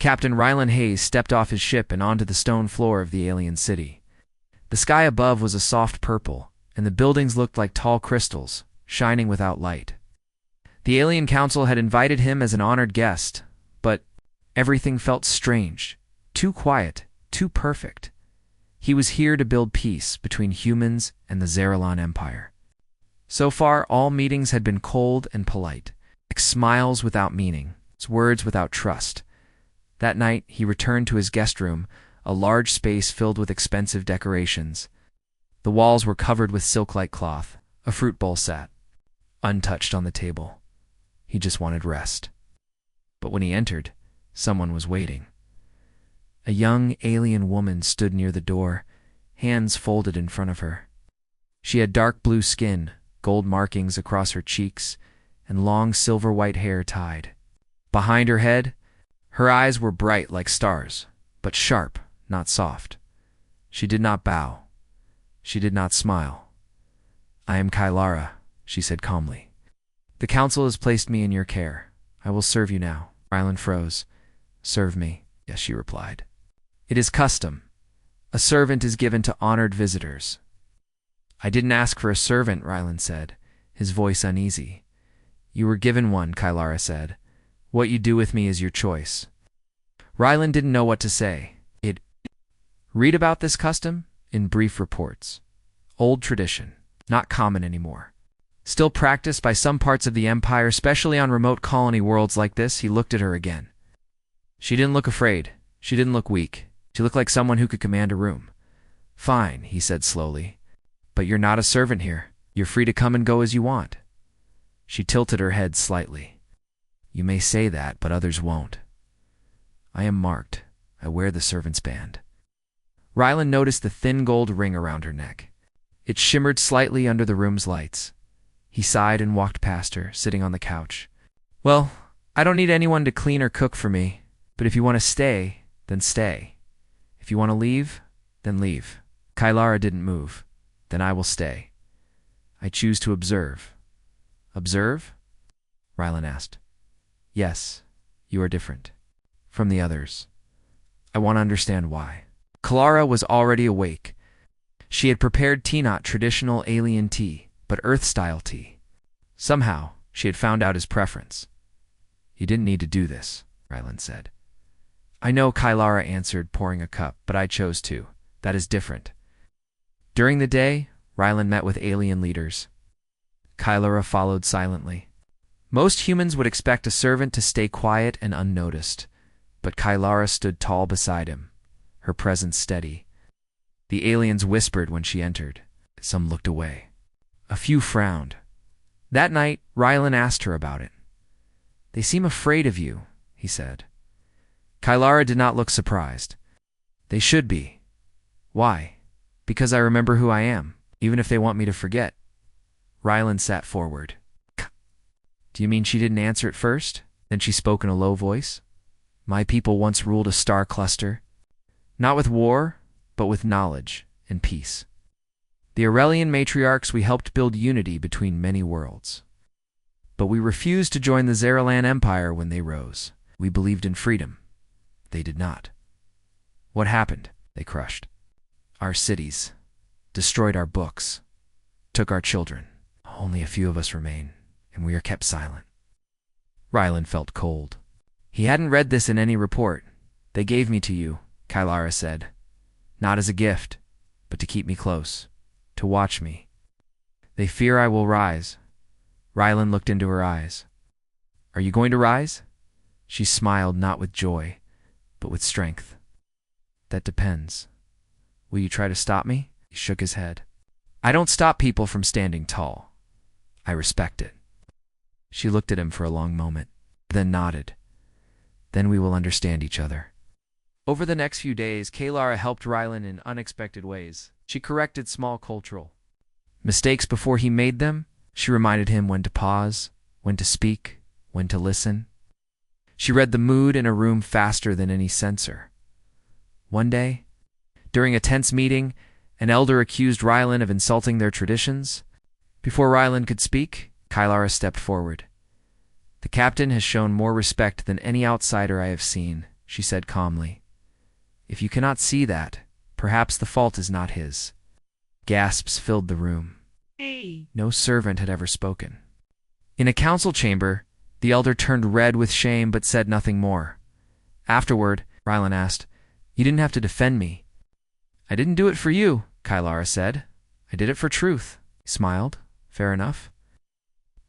Captain Rylan Hayes stepped off his ship and onto the stone floor of the alien city. The sky above was a soft purple, and the buildings looked like tall crystals, shining without light. The Alien Council had invited him as an honored guest, but everything felt strange, too quiet, too perfect. He was here to build peace between humans and the Zeralon Empire. So far, all meetings had been cold and polite, like smiles without meaning, words without trust. That night, he returned to his guest room, a large space filled with expensive decorations. The walls were covered with silk-like cloth. A fruit bowl sat, untouched on the table. He just wanted rest. But when he entered, someone was waiting. A young alien woman stood near the door, hands folded in front of her. She had dark blue skin, gold markings across her cheeks, and long silver-white hair tied. Behind her head, her eyes were bright like stars, but sharp, not soft. She did not bow. She did not smile. "I am Kylara," she said calmly. "The council has placed me in your care. I will serve you now." Rylan froze. "Serve me?" "Yes," she replied. "It is custom. A servant is given to honored visitors." "I didn't ask for a servant," Rylan said, his voice uneasy. "You were given one," Kylara said. "What you do with me is your choice." Rylan didn't know what to say. Read about this custom in brief reports. Old tradition, not common anymore. Still practiced by some parts of the Empire, especially on remote colony worlds like this. He looked at her again. She didn't look afraid. She didn't look weak. She looked like someone who could command a room. "Fine," he said slowly. "But you're not a servant here. You're free to come and go as you want." She tilted her head slightly. "You may say that, but others won't. I am marked. I wear the servant's band." Rylan noticed the thin gold ring around her neck. It shimmered slightly under the room's lights. He sighed and walked past her, sitting on the couch. "Well, I don't need anyone to clean or cook for me, but if you want to stay, then stay. If you want to leave, then leave." Kylara didn't move. "Then I will stay. I choose to observe." "Observe?" Rylan asked. "Yes, you are different. From the others. I want to understand why." Kylara was already awake. She had prepared tea, not traditional alien tea, but Earth-style tea. Somehow, she had found out his preference. "You didn't need to do this," Rylan said. "I know," Kylara answered, pouring a cup, "but I chose to. That is different." During the day, Rylan met with alien leaders. Kylara followed silently. Most humans would expect a servant to stay quiet and unnoticed, but Kylara stood tall beside him, her presence steady. The aliens whispered when she entered. Some looked away. A few frowned. That night, Rylan asked her about it. "They seem afraid of you," he said. Kylara did not look surprised. "They should be." "Why?" "Because I remember who I am, even if they want me to forget." Rylan sat forward. "Do you mean she didn't answer at first?" Then she spoke in a low voice. "My people once ruled a star cluster. Not with war, but with knowledge and peace. The Aurelian matriarchs, we helped build unity between many worlds. But we refused to join the Zeralan Empire when they rose. We believed in freedom. They did not. What happened? They crushed our cities, destroyed our books, took our children. Only a few of us remain, and we are kept silent." Rylan felt cold. He hadn't read this in any report. "They gave me to you," Kylara said. "Not as a gift, but to keep me close, to watch me. They fear I will rise." Rylan looked into her eyes. "Are you going to rise?" She smiled, not with joy, but with strength. "That depends. Will you try to stop me?" He shook his head. "I don't stop people from standing tall. I respect it." She looked at him for a long moment, then nodded. "Then we will understand each other." Over the next few days, Kylara helped Rylan in unexpected ways. She corrected small cultural mistakes before he made them. She reminded him when to pause, when to speak, when to listen. She read the mood in a room faster than any censor. One day, during a tense meeting, an elder accused Rylan of insulting their traditions. Before Rylan could speak, Kylara stepped forward. "The captain has shown more respect than any outsider I have seen," she said calmly. If you cannot see that, perhaps the fault is not his. Gasps filled the room. No servant had ever spoken. In a council chamber, the elder turned red with shame but said nothing more. Afterward, Rylan asked, "You didn't have to defend me." "I didn't do it for you," Kylara said. "I did it for truth." He smiled. "Fair enough."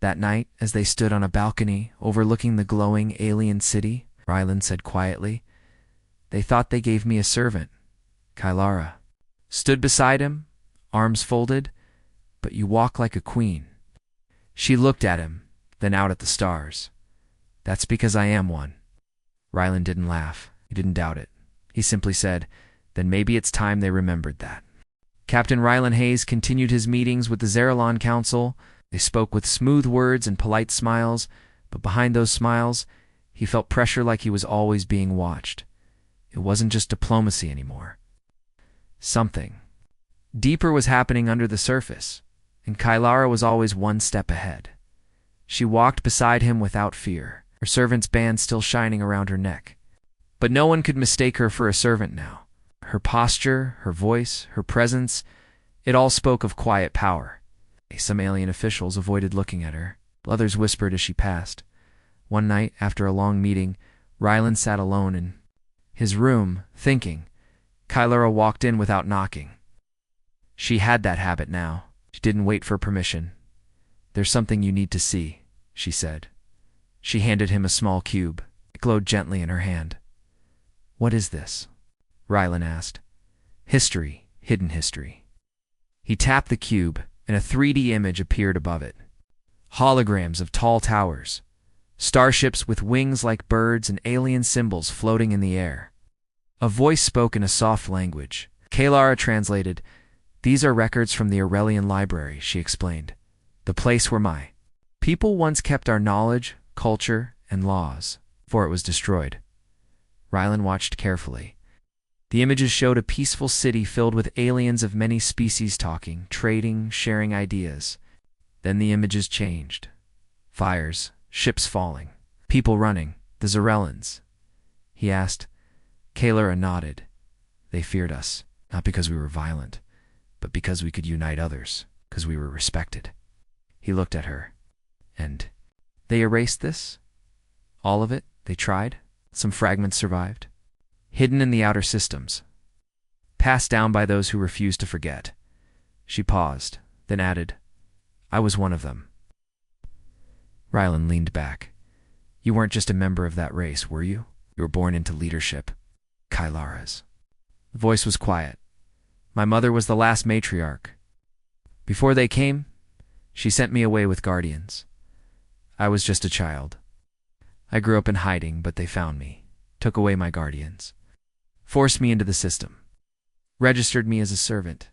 That night, as they stood on a balcony overlooking the glowing alien city, Rylan said quietly, "They thought they gave me a servant." Kylara stood beside him, arms folded, "But you walk like a queen." She looked at him, then out at the stars. "That's because I am one." Rylan didn't laugh. He didn't doubt it. He simply said, "Then maybe it's time they remembered that." Captain Rylan Hayes continued his meetings with the Zeralon Council. They spoke with smooth words and polite smiles, but behind those smiles, he felt pressure like he was always being watched. It wasn't just diplomacy anymore. Something deeper was happening under the surface, and Kylara was always one step ahead. She walked beside him without fear, her servant's band still shining around her neck. But no one could mistake her for a servant now. Her posture, her voice, her presence, it all spoke of quiet power. Some alien officials avoided looking at her. Others whispered as she passed. One night, after a long meeting, Rylan sat alone in his room, thinking. Kylara walked in without knocking. She had that habit now. She didn't wait for permission. "There's something you need to see," she said. She handed him a small cube. It glowed gently in her hand. "What is this?" Rylan asked. "History, hidden history." He tapped the cube, and a 3D image appeared above it. Holograms of tall towers, starships with wings like birds, and alien symbols floating in the air. A voice spoke in a soft language. Kylara translated. "These are records from the Aurelian Library," she explained. "The place where my people once kept our knowledge, culture, and laws, before it was destroyed." Rylan watched carefully. The images showed a peaceful city filled with aliens of many species talking, trading, sharing ideas. Then the images changed. Fires, ships falling, people running, the Zerellans. He asked. Kylara nodded. "They feared us, not because we were violent, but because we could unite others, because we were respected." He looked at her. "And they erased this? All of it? They tried? Some fragments survived? Hidden in the outer systems, passed down by those who refused to forget." She paused, then added, "I was one of them." Rylan leaned back. "You weren't just a member of that race, were you? You were born into leadership. Kylara's." The voice was quiet. "My mother was the last matriarch. Before they came, she sent me away with guardians. I was just a child. I grew up in hiding, but they found me, took away my guardians, forced me into the system, registered me as a servant.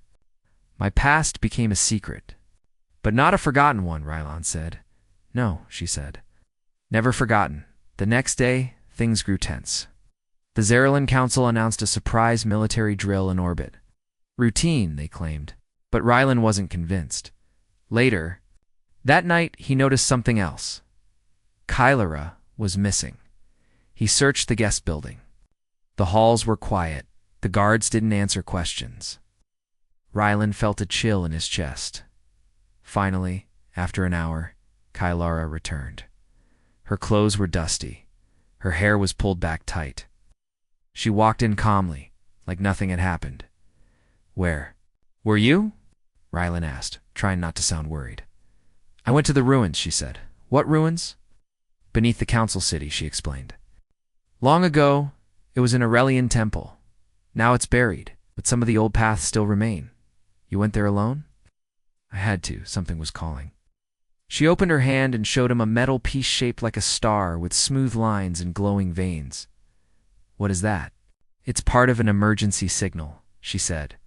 My past became a secret, but not a forgotten one," Rylan said. "No," she said. "Never forgotten." The next day, things grew tense. The Zeralon Council announced a surprise military drill in orbit. Routine, they claimed, but Rylan wasn't convinced. Later, that night, he noticed something else. Kylara was missing. He searched the guest building. The halls were quiet. The guards didn't answer questions. Rylan felt a chill in his chest. Finally, after an hour, Kylara returned. Her clothes were dusty. Her hair was pulled back tight. She walked in calmly, like nothing had happened. "Where were you?" Rylan asked, trying not to sound worried. "I went to the ruins," she said. "What ruins?" "Beneath the council city," she explained. "Long ago, it was an Aurelian temple. Now it's buried, but some of the old paths still remain. You went there alone?" "I had to. Something was calling." She opened her hand and showed him a metal piece shaped like a star with smooth lines and glowing veins. "What is that?" "It's part of an emergency signal," she said.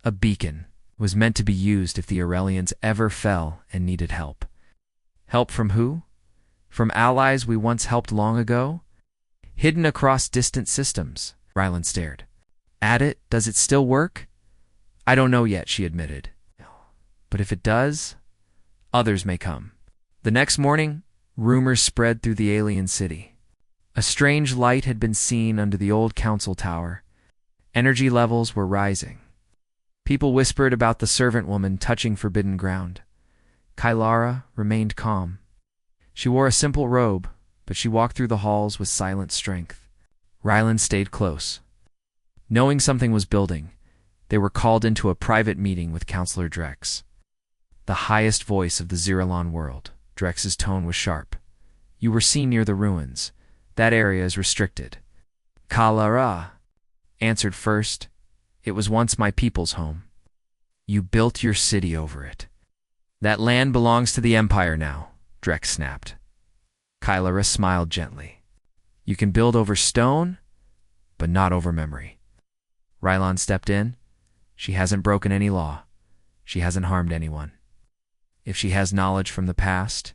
"A beacon. It was meant to be used if the Aurelians ever fell and needed help." "Help from who?" "From allies we once helped long ago, hidden across distant systems." Rylan stared. "At it? Does it still work?" "I don't know yet," she admitted. "But if it does, others may come." The next morning, rumors spread through the alien city. A strange light had been seen under the old council tower. Energy levels were rising. People whispered about the servant woman touching forbidden ground. Kylara remained calm. She wore a simple robe, but she walked through the halls with silent strength. Ryland stayed close. Knowing something was building, they were called into a private meeting with Counselor Drex. The highest voice of the Zeralon world, Drex's tone was sharp. You were seen near the ruins. That area is restricted. Kylara answered first. It was once my people's home. You built your city over it. That land belongs to the Empire now, Drex snapped. Kylara smiled gently. You can build over stone, but not over memory. Rylon stepped in. She hasn't broken any law. She hasn't harmed anyone. If she has knowledge from the past,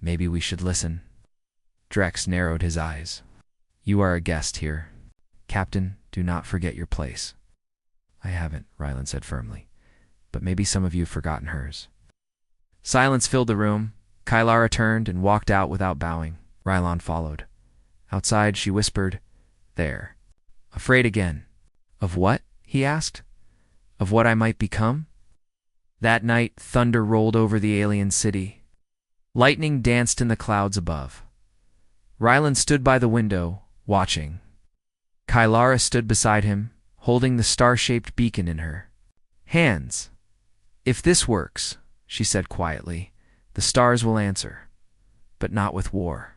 maybe we should listen. Drex narrowed his eyes. You are a guest here. Captain, do not forget your place. I haven't, Ryland said firmly, but maybe some of you have forgotten hers. Silence filled the room. Kylara turned and walked out without bowing. Rylon followed. Outside, she whispered, There. Afraid again. Of what? He asked. Of what I might become? That night, thunder rolled over the alien city. Lightning danced in the clouds above. Ryland stood by the window, watching. Kylara stood beside him, holding the star-shaped beacon in her hands. If this works, she said quietly, the stars will answer, but not with war.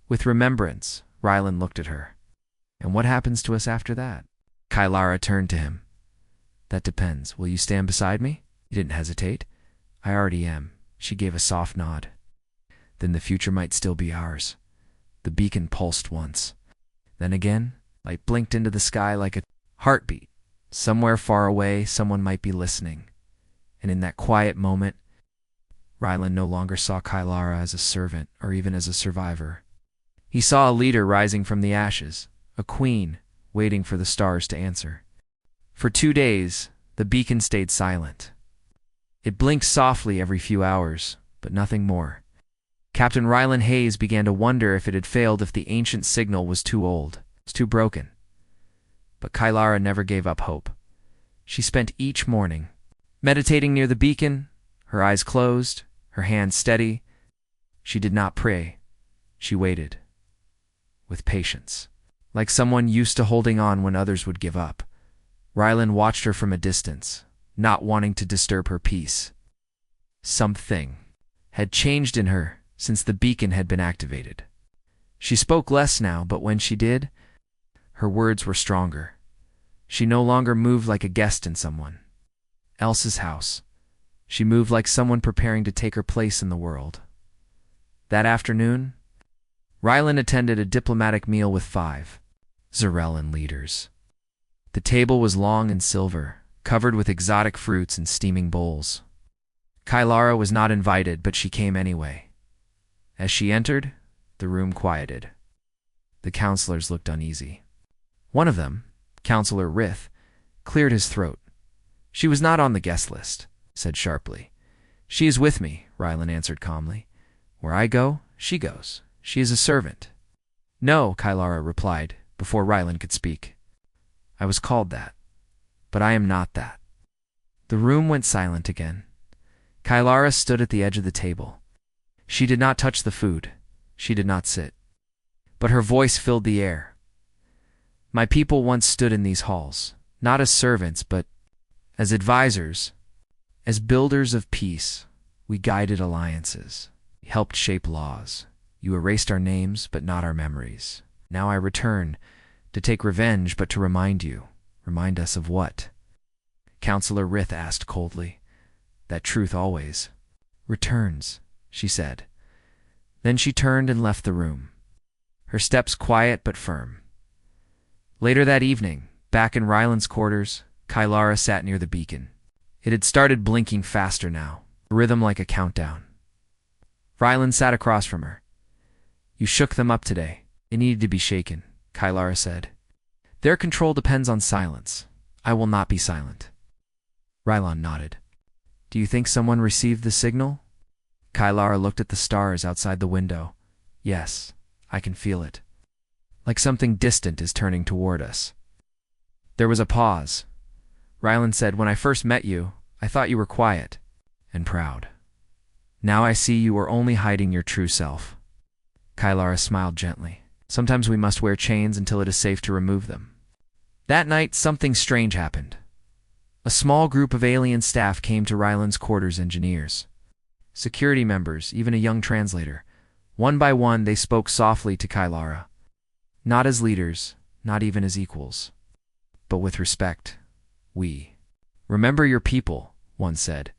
With remembrance, Ryland looked at her. And what happens to us after that? Kylara turned to him. That depends. Will you stand beside me? He didn't hesitate. I already am. She gave a soft nod. Then the future might still be ours. The beacon pulsed once. Then again, light blinked into the sky like a heartbeat. Somewhere far away, someone might be listening. And in that quiet moment, Ryland no longer saw Kylara as a servant or even as a survivor. He saw a leader rising from the ashes, a queen waiting for the stars to answer. For 2 days, the beacon stayed silent. It blinked softly every few hours, but nothing more. Captain Ryland Hayes began to wonder if it had failed, if the ancient signal was too old, too broken. But Kylara never gave up hope. She spent each morning meditating near the beacon, her eyes closed, her hands steady. She did not pray. She waited. With patience. Like someone used to holding on when others would give up. Ryland watched her from a distance, not wanting to disturb her peace. Something had changed in her since the beacon had been activated. She spoke less now, but when she did, her words were stronger. She no longer moved like a guest in someone else's house. She moved like someone preparing to take her place in the world. That afternoon, Ryland attended a diplomatic meal with 5 Zeralon leaders. The table was long and silver, covered with exotic fruits and steaming bowls. Kylara was not invited, but she came anyway. As she entered, the room quieted. The counselors looked uneasy. One of them, Counselor Rith, cleared his throat. She was not on the guest list, said sharply. She is with me, Ryland answered calmly. Where I go, she goes. She is a servant. No, Kylara replied, before Ryland could speak. I was called that, but I am not that. The room went silent again. Kylara stood at the edge of the table. She did not touch the food. She did not sit. But her voice filled the air. My people once stood in these halls, not as servants, but as advisors, as builders of peace. We guided alliances, helped shape laws. You erased our names, but not our memories. Now I return, to take revenge, but to remind you. Remind us of what? Counselor Rith asked coldly. That truth always returns, she said. Then she turned and left the room, her steps quiet but firm. Later that evening, back in Ryland's quarters, Kylara sat near the beacon. It had started blinking faster now, a rhythm like a countdown. Ryland sat across from her. You shook them up today. It needed to be shaken, Kylara said. Their control depends on silence. I will not be silent. Ryland nodded. Do you think someone received the signal? Kylara looked at the stars outside the window. Yes, I can feel it. like something distant is turning toward us. There was a pause. Rylan said, "When I first met you, I thought you were quiet and proud. Now I see you are only hiding your true self." Kylara smiled gently. "Sometimes we must wear chains until it is safe to remove them." That night, something strange happened. A small group of alien staff came to Rylan's quarters, engineers, security members, even a young translator. One by one, they spoke softly to Kylara. Not as leaders, not even as equals, but with respect. "We remember your people," one said.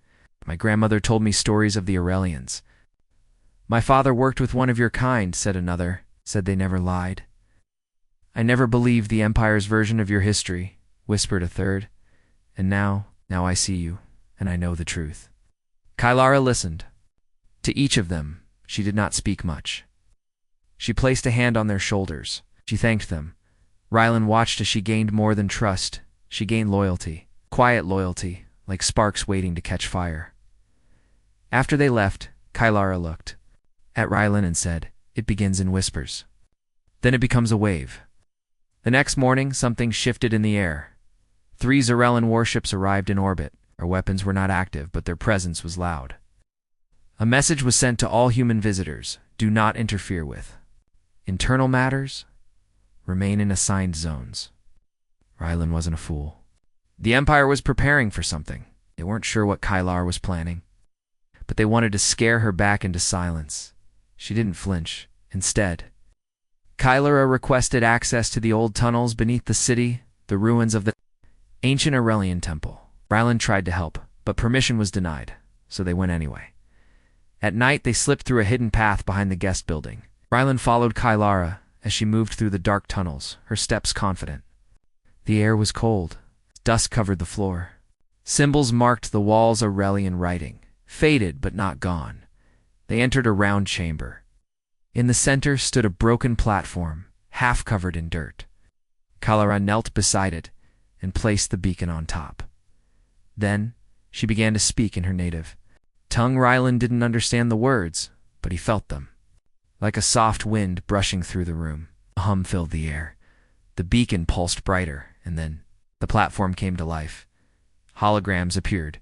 "My grandmother told me stories of the Aurelians." "My father worked with one of your kind," said another. "Said they never lied." "I never believed the Empire's version of your history," whispered a third. "And now I see you, and I know the truth." Kylara listened. To each of them, she did not speak much. She placed a hand on their shoulders. She thanked them. Rylan watched as she gained more than trust. She gained loyalty, quiet loyalty, like sparks waiting to catch fire. After they left, Kylara looked at Rylan and said, "It begins in whispers. Then it becomes a wave." The next morning, something shifted in the air. 3 Zarellan warships arrived in orbit. Their weapons were not active, but their presence was loud. A message was sent to all human visitors: do not interfere with internal matters. Remain in assigned zones. Rylan wasn't a fool. The Empire was preparing for something. They weren't sure what Kylara was planning, but they wanted to scare her back into silence. She didn't flinch. Instead, Kylara requested access to the old tunnels beneath the city, the ruins of the ancient Aurelian temple. Rylan tried to help, but permission was denied, so they went anyway. At night, they slipped through a hidden path behind the guest building. Rylan followed Kylara as she moved through the dark tunnels, her steps confident. The air was cold. Dust covered the floor. Symbols marked the walls Aurelian writing, faded but not gone. They entered a round chamber. In the center stood a broken platform, half covered in dirt. Kylara knelt beside it and placed the beacon on top. Then she began to speak in her native tongue. Rylan didn't understand the words, but he felt them. Like a soft wind brushing through the room, a hum filled the air. The beacon pulsed brighter, and then the platform came to life. Holograms appeared,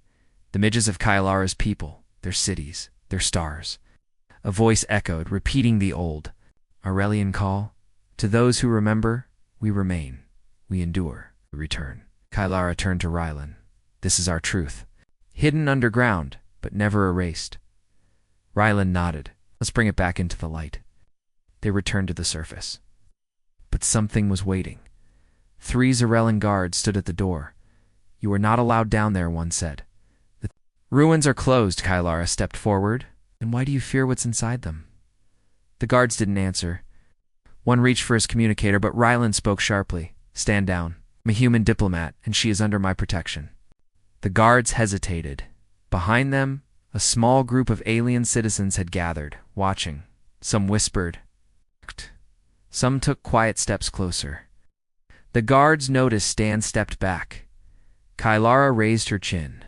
the images of Kylara's people, their cities, their stars. A voice echoed, repeating the old Aurelian call: "To those who remember, we remain, we endure, we return." Kylara turned to Rylan. "This is our truth, hidden underground, but never erased." Rylan nodded. "Let's bring it back into the light." They returned to the surface. But something was waiting. 3 Zarellan guards stood at the door. "You are not allowed down there," one said. "The ruins are closed." Kylara stepped forward. "And why do you fear what's inside them?" The guards didn't answer. One reached for his communicator, but Rylan spoke sharply. "Stand down. I'm a human diplomat, and she is under my protection." The guards hesitated. Behind them, a small group of alien citizens had gathered, watching. Some whispered. Some took quiet steps closer. The guards noticed Stan stepped back. Kylara raised her chin.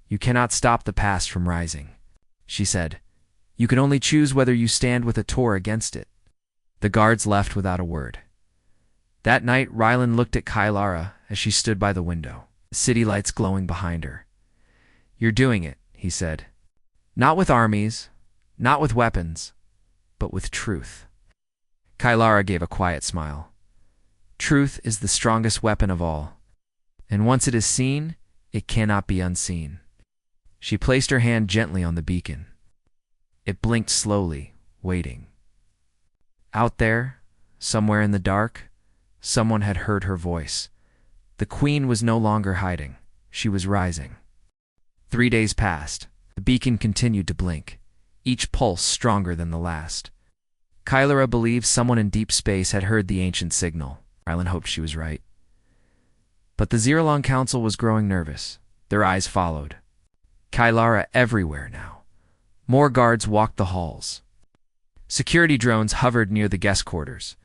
"You cannot stop the past from rising," she said. "You can only choose whether you stand with it or against it." The guards left without a word. That night, Rylan looked at Kylara as she stood by the window, the city lights glowing behind her. "You're doing it," he said. "Not with armies, not with weapons, but with truth." Kylara gave a quiet smile. "Truth is the strongest weapon of all, and once it is seen, it cannot be unseen." She placed her hand gently on the beacon. It blinked slowly, waiting. Out there, somewhere in the dark, someone had heard her voice. The queen was no longer hiding. She was rising. 3 days passed. The beacon continued to blink, each pulse stronger than the last. Kylara believed someone in deep space had heard the ancient signal. Rylan hoped she was right. But the Zeralon Council was growing nervous. Their eyes followed. Kylara everywhere now. More guards walked the halls. Security drones hovered near the guest quarters,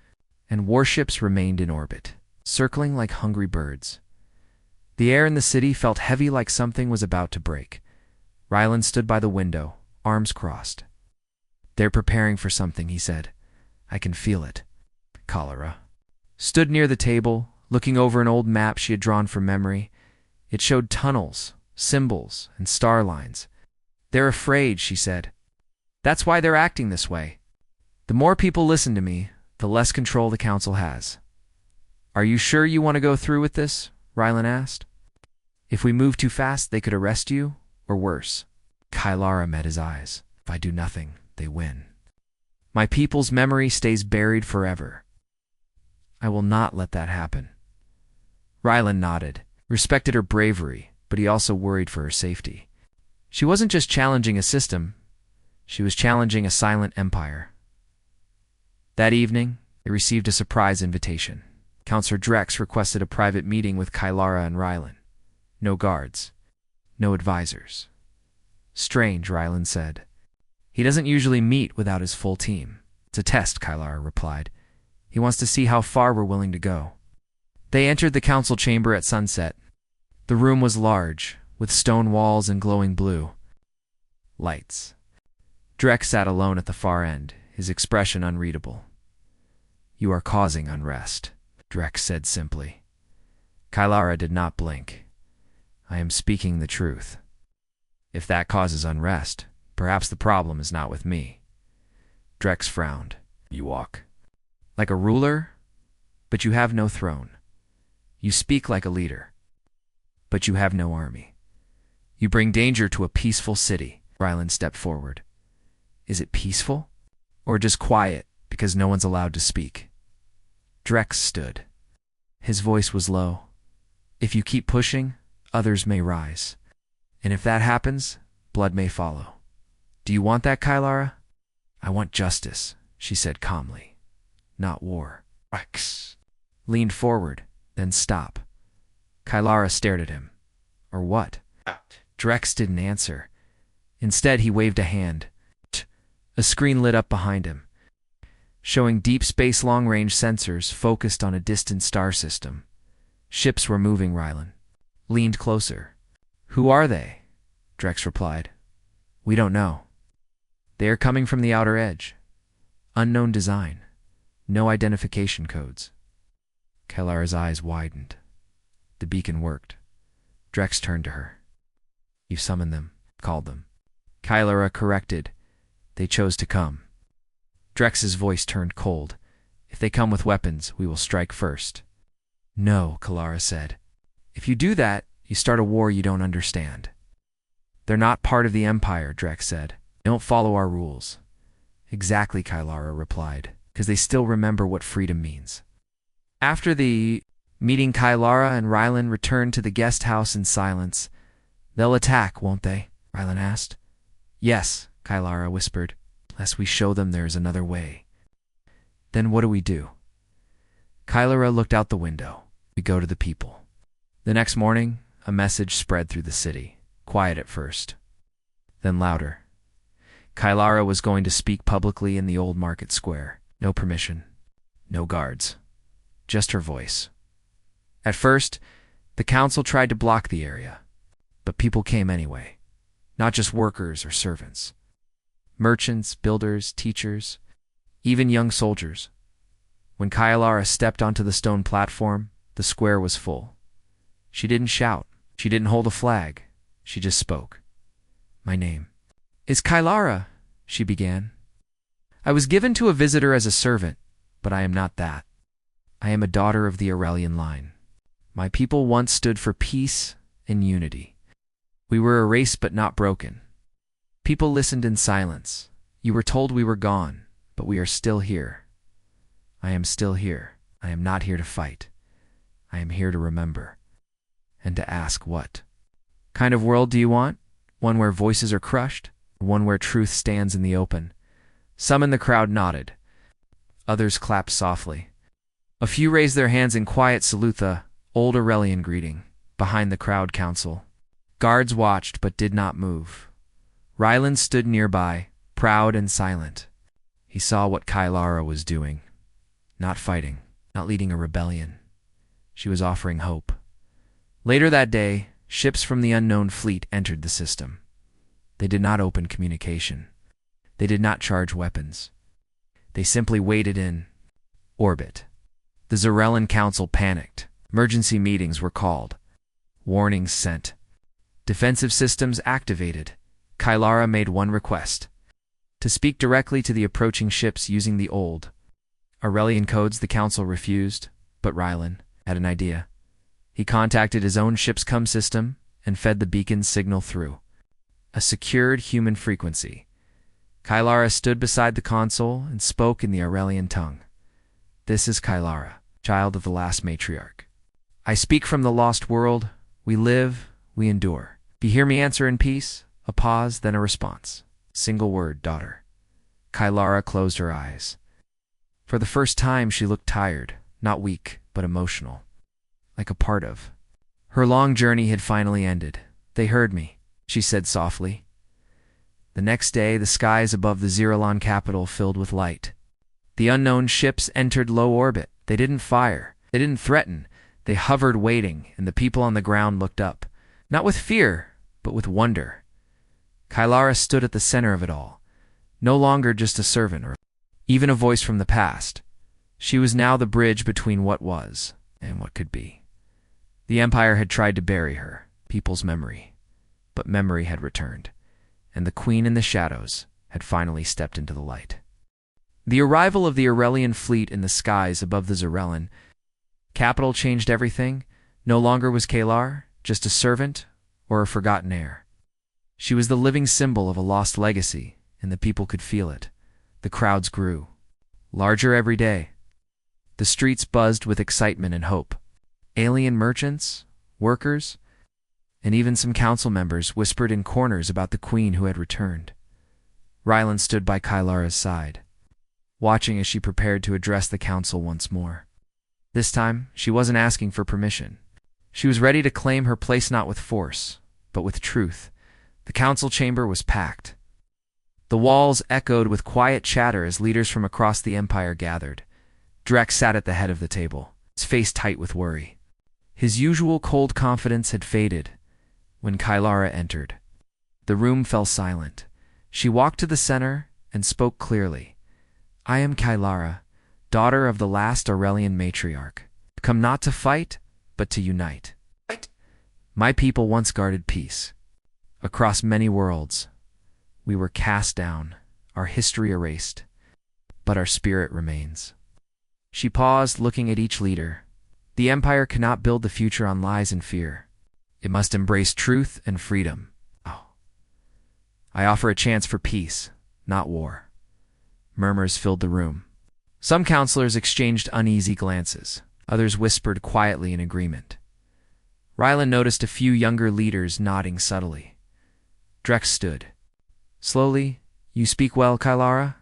and warships remained in orbit, circling like hungry birds. The air in the city felt heavy, like something was about to break. Rylan stood by the window, arms crossed. "They're preparing for something," he said. "I can feel it." "Cholera," stood near the table, looking over an old map she had drawn from memory. It showed tunnels, symbols, and star lines. "They're afraid," she said. "That's why they're acting this way. The more people listen to me, the less control the council has." "Are you sure you want to go through with this?" Rylan asked. "If we move too fast, they could arrest you, or worse." Kylara met his eyes. "If I do nothing, they win. My people's memory stays buried forever. I will not let that happen." Rylan nodded, respected her bravery, but he also worried for her safety. She wasn't just challenging a system, she was challenging a silent empire. That evening, they received a surprise invitation. Counselor Drex requested a private meeting with Kylara and Rylan. No guards, no advisors. "Strange," Rylan said. "He doesn't usually meet without his full team." "It's a test," Kylara replied. "He wants to see how far we're willing to go." They entered the council chamber at sunset. The room was large, with stone walls and glowing blue lights. Drex sat alone at the far end, his expression unreadable. "You are causing unrest," Drex said simply. Kylara did not blink. "I am speaking the truth. If that causes unrest, perhaps the problem is not with me." Drex frowned. "You walk like a ruler, but you have no throne. You speak like a leader, but you have no army. You bring danger to a peaceful city." Rylan stepped forward. "Is it peaceful? Or just quiet because no one's allowed to speak?" Drex stood. His voice was low. "If you keep pushing, others may rise. And if that happens, blood may follow. Do you want that, Kylara?" "I want justice," she said calmly. "Not war." Drex leaned forward, then stopped. Kylara stared at him. "Or what?" Drex didn't answer. Instead, he waved a hand. A screen lit up behind him, showing deep space long-range sensors focused on a distant star system. Ships were moving. Rylan leaned closer. "Who are they?" Drex replied. "We don't know. They are coming from the outer edge. Unknown design. No identification codes." Kylara's eyes widened. The beacon worked. Drex turned to her. "You summoned them, called them." Kylara corrected. "They chose to come." Drex's voice turned cold. "If they come with weapons, we will strike first." "No," Kylara said. "If you do that, you start a war you don't understand." "They're not part of the Empire," Drex said. "They don't follow our rules." "Exactly," Kylara replied, "because they still remember what freedom means." After the meeting, Kylara and Rylan returned to the guest house in silence. "They'll attack, won't they?" Rylan asked. "Yes," Kylara whispered, "lest we show them there is another way." "Then what do we do?" Kylara looked out the window. "We go to the people." The next morning, a message spread through the city, quiet at first, then louder. Kylara was going to speak publicly in the old market square. No permission, no guards, just her voice. At first, the council tried to block the area, but people came anyway. Not just workers or servants. Merchants, builders, teachers, even young soldiers. When Kylara stepped onto the stone platform, the square was full. She didn't shout. She didn't hold a flag. She just spoke. "My name is Kylara," she began. "I was given to a visitor as a servant, but I am not that. I am a daughter of the Aurelian line. My people once stood for peace and unity. We were erased but not broken. People listened in silence. You were told we were gone, but we are still here. I am still here. I am not here to fight. I am here to remember. And to ask what kind of world do you want? One where voices are crushed? Or one where truth stands in the open?" Some in the crowd nodded. Others clapped softly. A few raised their hands in quiet salute, the old Aurelian greeting. Behind the crowd council, guards watched but did not move. Rylan stood nearby, proud and silent. He saw what Kylara was doing. Not fighting, not leading a rebellion. She was offering hope. Later that day, ships from the unknown fleet entered the system. They did not open communication. They did not charge weapons. They simply waited in orbit. The Zarellan Council panicked. Emergency meetings were called. Warnings sent. Defensive systems activated. Kylara made one request: to speak directly to the approaching ships using the old Aurelian codes. The council refused, but Rylan had an idea. He contacted his own ship's comm system and fed the beacon's signal through a secured human frequency. Kylara stood beside the console and spoke in the Aurelian tongue. "This is Kylara, child of the last matriarch. I speak from the lost world. We live, we endure. If you hear me answer in peace," a pause, then a response. Single word: daughter. Kylara closed her eyes. For the first time, she looked tired, not weak, but emotional. Like a part of her long journey had finally ended. "They heard me," she said softly. The next day, the skies above the Zarellan capital filled with light. The unknown ships entered low orbit. They didn't fire. They didn't threaten. They hovered waiting, and the people on the ground looked up, not with fear, but with wonder. Kylara stood at the center of it all, no longer just a servant or even a voice from the past. She was now the bridge between what was and what could be. The Empire had tried to bury her, people's memory, but memory had returned, and the Queen in the shadows had finally stepped into the light. The arrival of the Aurelian fleet in the skies above the Zarellan capital changed everything. No longer was Kylara just a servant or a forgotten heir. She was the living symbol of a lost legacy, and the people could feel it. The crowds grew, larger every day. The streets buzzed with excitement and hope. Alien merchants, workers, and even some council members whispered in corners about the queen who had returned. Rylan stood by Kylara's side, watching as she prepared to address the council once more. This time, she wasn't asking for permission. She was ready to claim her place not with force, but with truth. The council chamber was packed. The walls echoed with quiet chatter as leaders from across the Empire gathered. Drex sat at the head of the table, his face tight with worry. His usual cold confidence had faded when Kylara entered. The room fell silent. She walked to the center and spoke clearly. "I am Kylara, daughter of the last Aurelian matriarch. Come not to fight, but to unite. My people once guarded peace. Across many worlds, we were cast down, our history erased, but our spirit remains." She paused, looking at each leader. The Empire cannot build the future on lies and fear. It must embrace truth and freedom. Oh. I offer a chance for peace, not war. Murmurs filled the room. Some counselors exchanged uneasy glances. Others whispered quietly in agreement. Rylan noticed a few younger leaders nodding subtly. Drex stood. Slowly, "You speak well, Kylara?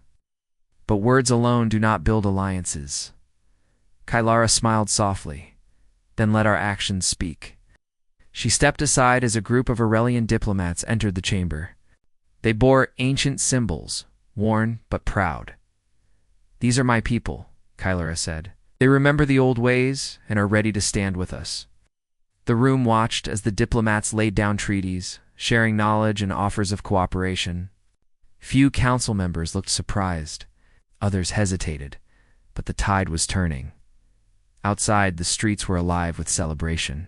But words alone do not build alliances." Kylara smiled softly, "Then let our actions speak." She stepped aside as a group of Aurelian diplomats entered the chamber. They bore ancient symbols, worn but proud. "These are my people," Kylara said. "They remember the old ways and are ready to stand with us." The room watched as the diplomats laid down treaties, sharing knowledge and offers of cooperation. Few council members looked surprised. Others hesitated, but the tide was turning. Outside, the streets were alive with celebration.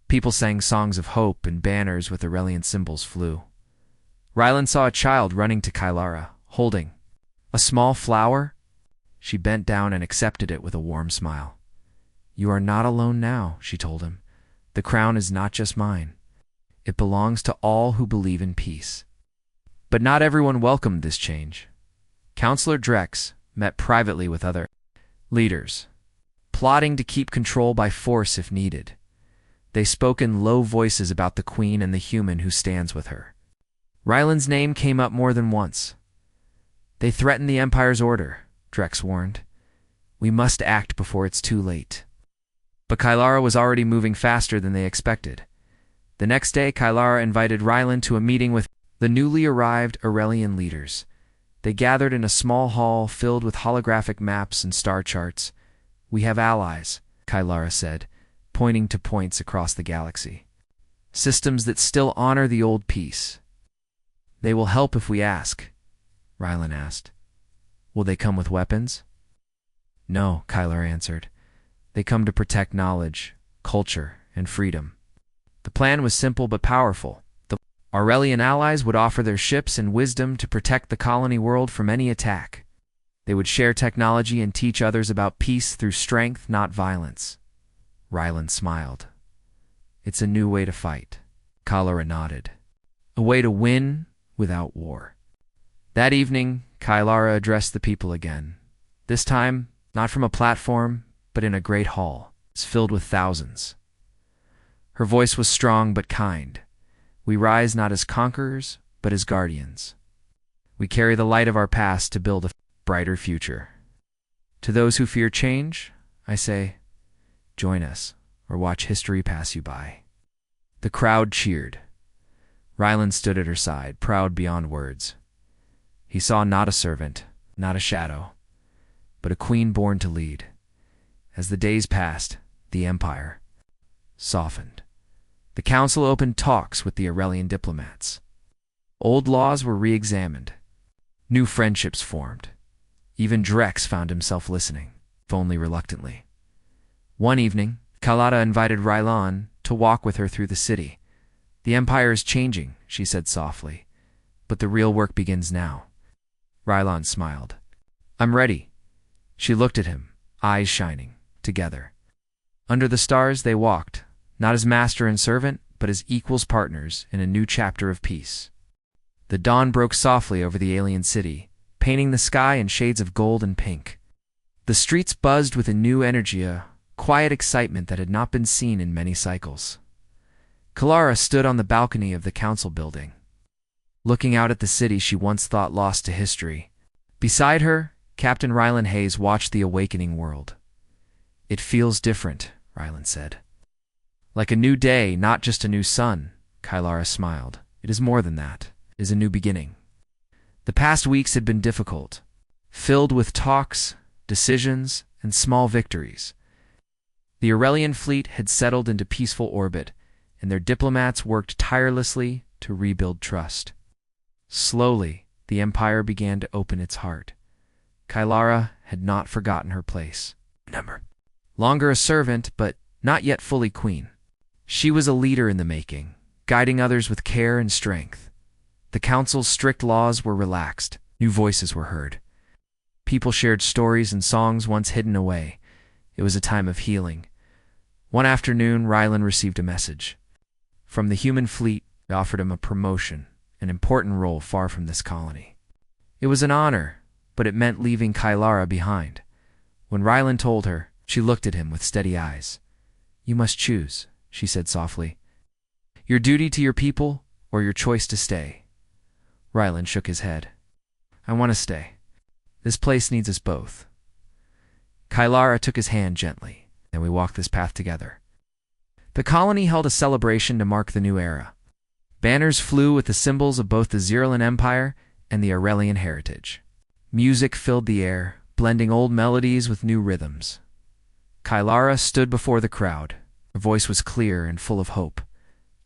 People sang songs of hope and banners with Aurelian symbols flew. Rylan saw a child running to Kylara, holding a small flower. She bent down and accepted it with a warm smile. "You are not alone now," she told him. "The crown is not just mine. It belongs to all who believe in peace." But not everyone welcomed this change. Counselor Drex met privately with other leaders, plotting to keep control by force if needed. They spoke in low voices about the queen and the human who stands with her. Rylan's name came up more than once. "They threaten the Empire's order," Drex warned. "We must act before it's too late." But Kylara was already moving faster than they expected. The next day, Kylara invited Rylan to a meeting with the newly arrived Aurelian leaders. They gathered in a small hall filled with holographic maps and star charts. "We have allies," Kylara said, pointing to points across the galaxy. "Systems that still honor the old peace. They will help if we ask," Rylan asked. "Will they come with weapons?" "No," Kylara answered. They come to protect knowledge, culture, and freedom. The plan was simple but powerful. The Aurelian allies would offer their ships and wisdom to protect the colony world from any attack. They would share technology and teach others about peace through strength, not violence. Rylan smiled. It's a new way to fight. Kalara nodded. A way to win without war. That evening, Kylara addressed the people again. This time, not from a platform, but in a great hall. It's filled with thousands. Her voice was strong but kind. We rise not as conquerors, but as guardians. We carry the light of our past to build a brighter future. To those who fear change, I say, join us, or watch history pass you by. The crowd cheered. Rylan stood at her side, proud beyond words. He saw not a servant, not a shadow, but a queen born to lead. As the days passed, the empire softened. The council opened talks with the Aurelian diplomats. Old laws were re-examined. New friendships formed. Even Drex found himself listening, if only reluctantly. One evening, Kalada invited Rylan to walk with her through the city. The empire is changing, she said softly, but the real work begins now. Rylan smiled. I'm ready. She looked at him, eyes shining, together. Under the stars they walked, not as master and servant, but as equals partners in a new chapter of peace. The dawn broke softly over the alien city, painting the sky in shades of gold and pink. The streets buzzed with a new energy, a quiet excitement that had not been seen in many cycles. Kalara stood on the balcony of the council building, looking out at the city she once thought lost to history. Beside her, Captain Rylan Hayes watched the awakening world. It feels different, Rylan said. Like a new day, not just a new sun, Kylara smiled. It is more than that. It is a new beginning. The past weeks had been difficult, filled with talks, decisions, and small victories. The Aurelian fleet had settled into peaceful orbit, and their diplomats worked tirelessly to rebuild trust. Slowly, the empire began to open its heart. Kylara had not forgotten her place. Longer a servant, but not yet fully queen. She was a leader in the making, guiding others with care and strength. The council's strict laws were relaxed. New voices were heard. People shared stories and songs once hidden away. It was a time of healing. One afternoon, Rylan received a message. From the human fleet, they offered him a promotion, an important role far from this colony. It was an honor, but it meant leaving Kylara behind. When Rylan told her, she looked at him with steady eyes. You must choose, she said softly. Your duty to your people, or your choice to stay. Rylan shook his head. I want to stay. This place needs us both. Kylara took his hand gently, and we walked this path together. The colony held a celebration to mark the new era. Banners flew with the symbols of both the Ziralan Empire and the Aurelian heritage. Music filled the air, blending old melodies with new rhythms. Kylara stood before the crowd. Her voice was clear and full of hope.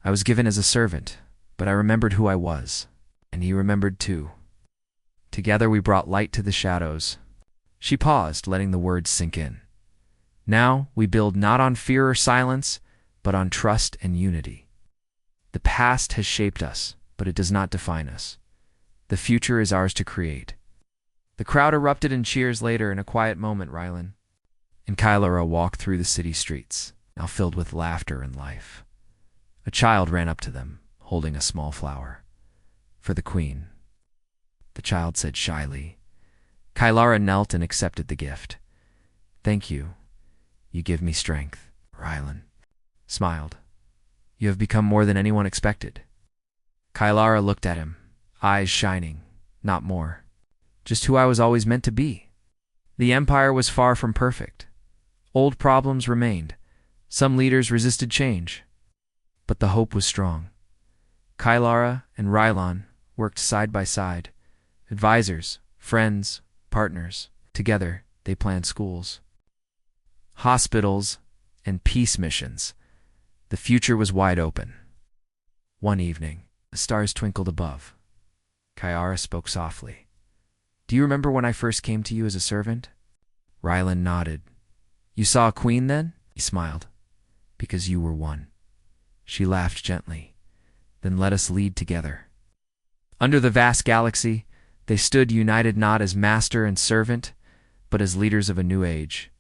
I was given as a servant, but I remembered who I was, and he remembered too. Together we brought light to the shadows. She paused, letting the words sink in. Now we build not on fear or silence, but on trust and unity. The past has shaped us, but it does not define us. The future is ours to create. The crowd erupted in cheers later in a quiet moment, Rylan. And Kylara walked through the city streets, now filled with laughter and life. A child ran up to them, holding a small flower. For the queen. The child said shyly. Kylara knelt and accepted the gift. Thank you. You give me strength, Rylan smiled. You have become more than anyone expected. Kylara looked at him, eyes shining, not more. Just who I was always meant to be. The empire was far from perfect. Old problems remained. Some leaders resisted change. But the hope was strong. Kylara and Rylan worked side by side. Advisors, friends, partners. Together, they planned schools, hospitals, and peace missions. The future was wide open. One evening, the stars twinkled above. Kylara spoke softly. Do you remember when I first came to you as a servant? Rylan nodded. You saw a queen then? He smiled. Because you were one. She laughed gently. Then let us lead together. Under the vast galaxy, they stood united not as master and servant, but as leaders of a new age.